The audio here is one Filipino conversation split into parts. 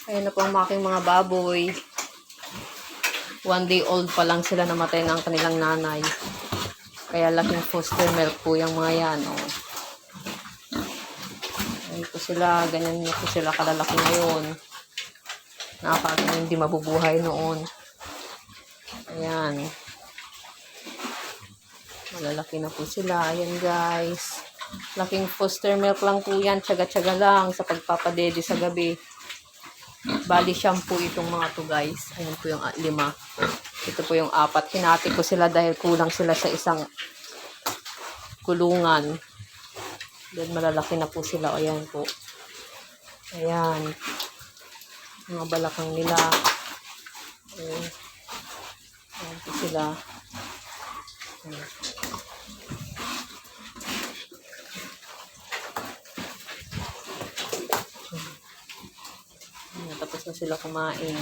Ayan na po ang aking mga baboy. 1 day old pa lang sila, namatay ng kanilang nanay. Kaya laking foster milk po yung mga yan. Oh. Ayan po sila, ganyan na po sila kalalaki ngayon. Nakakagano hindi mabubuhay noon. Ayan. Malalaki na po sila. Ayan guys. Laking foster milk lang po yan. Tsaga-tsaga lang sa pagpapadede sa gabi. Bali shampoo itong mga to guys. Ayan po yung 5. Ito po yung 4. Hinati ko sila dahil kulang sila sa isang kulungan. Then malalaki na po sila. Ayan po. Ayan. Mga balakang nila. Ayan. Ayan po sila. Ayan. Tapos na sila kumain.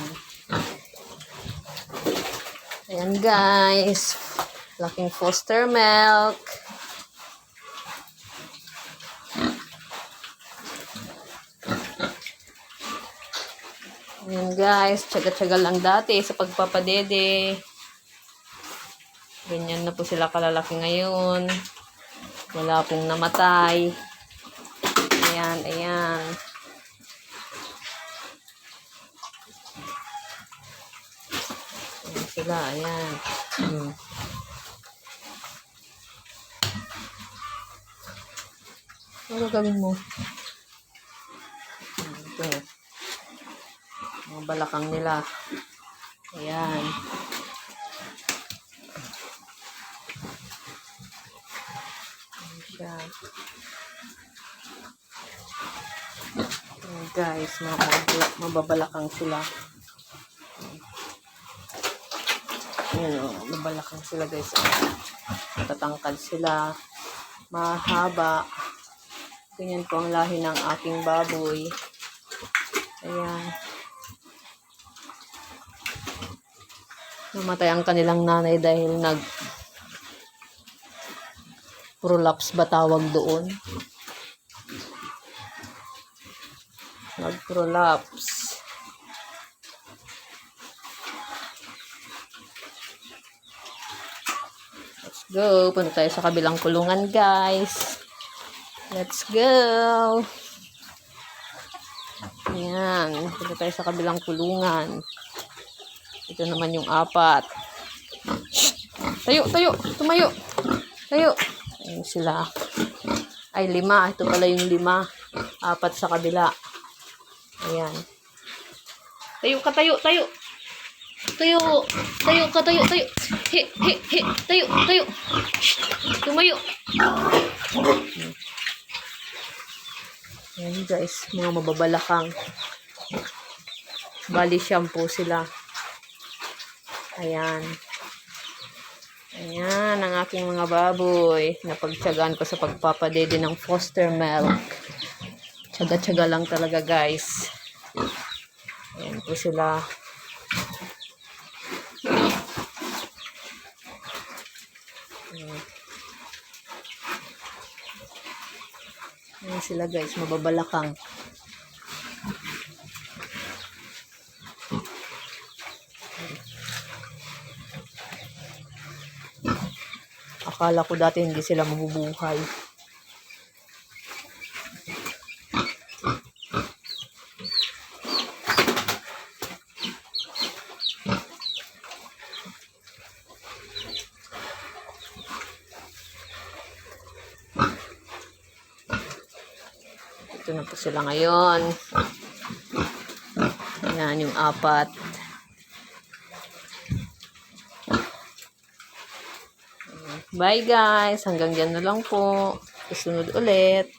Ayan guys. Laking foster milk. Ayan guys. Tsaga-tsaga lang dati sa pagpapadede. Ganyan na po sila kalalaki ngayon. Wala pong namatay. Ayan, ayan. Ayan sila, ayan. Ano gawin mo? Ito. Mga balakang nila. Ayan. Ayan siya. Ayan guys, mababalakang sila. Ayan o, mabalakang sila guys. Matatangkad sila. Mahaba. Ganyan po ang lahi ng aking baboy. Ayan. Namatay ang kanilang nanay dahil prolapse ba tawag doon? Prolapse. Let's go. Punta tayo sa kabilang kulungan guys. Let's go. Ayan. Punta tayo sa kabilang kulungan. Ito naman yung 4. Tayo, tayo. Tumayo. Tayo. Ayan sila. Ay, 5. Ito pala yung 5. 4 sa kabila. Ayan. Tayo ka, tayo, tayo. Tayo. Tayo ka, tayo, tayo. He, he, he. Tayo, tayo. Tumayo. Ayan guys, mga mababalakang. Bali shampoo sila. Ayan. Ayan ang aking mga baboy. Napagtsagaan ko sa pagpapadede ng foster milk. Tsaga-tsaga lang talaga guys. Ayan po sila. Ayan sila guys, mababalakang. Akala ko dati hindi sila mabubuhay. Ito na po sila ngayon. Ayan yung 4. Bye guys. Hanggang dyan na lang po. Susunod ulit.